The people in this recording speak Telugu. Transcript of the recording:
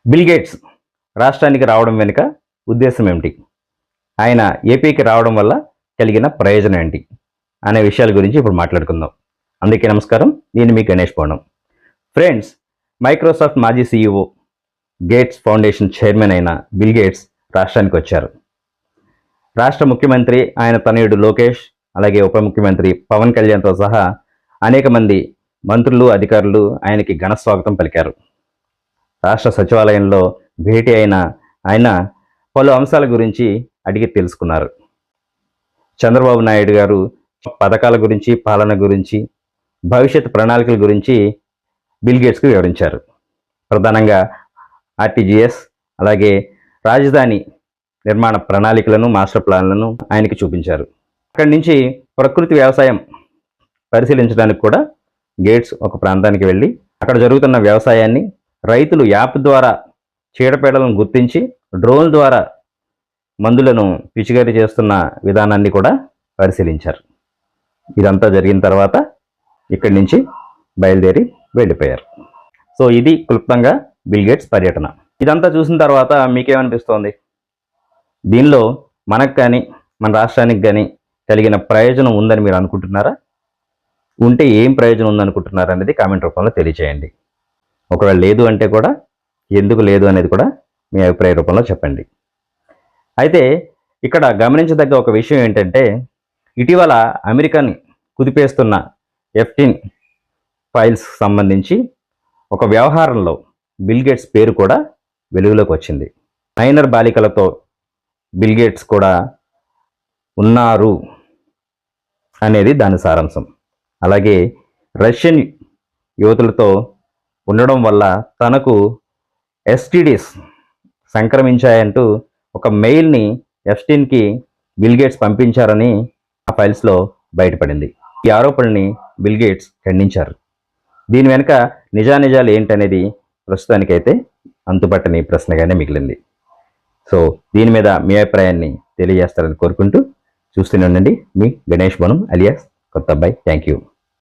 బిల్ గేట్స్ రాష్ట్రానికి రావడం వెనుక ఉద్దేశం ఏమిటి? ఆయన ఏపీకి రావడం వల్ల కలిగిన ప్రయోజనం ఏంటి అనే విషయాల గురించి ఇప్పుడు మాట్లాడుకుందాం. అందుకే నమస్కారం, నేను మీ గణేష్ పౌర్ణం. ఫ్రెండ్స్, మైక్రోసాఫ్ట్ మాజీ సీఈఓ గేట్స్ ఫౌండేషన్ చైర్మన్ అయిన బిల్ గేట్స్ రాష్ట్రానికి వచ్చారు. రాష్ట్ర ముఖ్యమంత్రి ఆయన తనయుడు లోకేష్, అలాగే ఉప ముఖ్యమంత్రి పవన్ కళ్యాణ్తో సహా అనేక మంది మంత్రులు, అధికారులు ఆయనకి ఘన స్వాగతం పలికారు. రాష్ట్ర సచివాలయంలో భేటీ అయిన ఆయన పలు అంశాల గురించి అడిగి తెలుసుకున్నారు. చంద్రబాబు నాయుడు గారు పథకాల గురించి, పాలన గురించి, భవిష్యత్ ప్రణాళికల గురించి బిల్ గేట్స్కి వివరించారు. ప్రధానంగా ఆర్టీజీఎస్, అలాగే రాజధాని నిర్మాణ ప్రణాళికలను, మాస్టర్ ప్లాన్లను ఆయనకి చూపించారు. అక్కడి నుంచి ప్రకృతి వ్యవసాయం పరిశీలించడానికి కూడా గేట్స్ ఒక ప్రాంతానికి వెళ్ళి అక్కడ జరుగుతున్న వ్యవసాయాన్ని, రైతులు యాప్ ద్వారా చీడపీడలను గుర్తించి డ్రోన్ ద్వారా మందులను పిచికారీ చేస్తున్న విధానాన్ని కూడా పరిశీలించారు. ఇదంతా జరిగిన తర్వాత ఇక్కడి నుంచి బయలుదేరి వెళ్ళిపోయారు. సో ఇది క్లుప్తంగా బిల్ గేట్స్ పర్యటన. ఇదంతా చూసిన తర్వాత మీకేమనిపిస్తోంది? దీనిలో మనకు కానీ మన రాష్ట్రానికి కానీ కలిగిన ప్రయోజనం ఉందని మీరు అనుకుంటున్నారా? ఉంటే ఏం ప్రయోజనం ఉందనుకుంటున్నారు అనేది కామెంట్ రూపంలో తెలియచేయండి. ఒకవేళ లేదు అంటే కూడా ఎందుకు లేదు అనేది కూడా మీ అభిప్రాయ రూపంలో చెప్పండి. అయితే ఇక్కడ గమనించదగ్గ ఒక విషయం ఏంటంటే, ఇటీవల అమెరికాని కుదిపేస్తున్న F-18 ఫైల్స్ సంబంధించి ఒక వ్యవహారంలో బిల్ గేట్స్ పేరు కూడా వెలుగులోకి వచ్చింది. మైనర్ బాలికలతో బిల్ గేట్స్ కూడా ఉన్నారు అనేది దాని సారాంశం. అలాగే రష్యన్ యువతులతో ఉండడం వల్ల తనకు STDs సంక్రమించాయంటూ ఒక మెయిల్ని F-18కి బిల్ గేట్స్ పంపించారని ఆ ఫైల్స్లో బయటపడింది. ఈ ఆరోపణల్ని బిల్ గేట్స్ ఖండించారు. దీని వెనుక నిజానిజాలు ఏంటనేది ప్రస్తుతానికైతే అంతుపట్టని ప్రశ్నగానే మిగిలింది. సో దీని మీద మీ అభిప్రాయాన్ని తెలియజేస్తారని కోరుకుంటూ చూస్తూనే ఉండండి. మీ గణేష్ బనం అలియాస్ కొత్త అబ్బాయి. Thank you.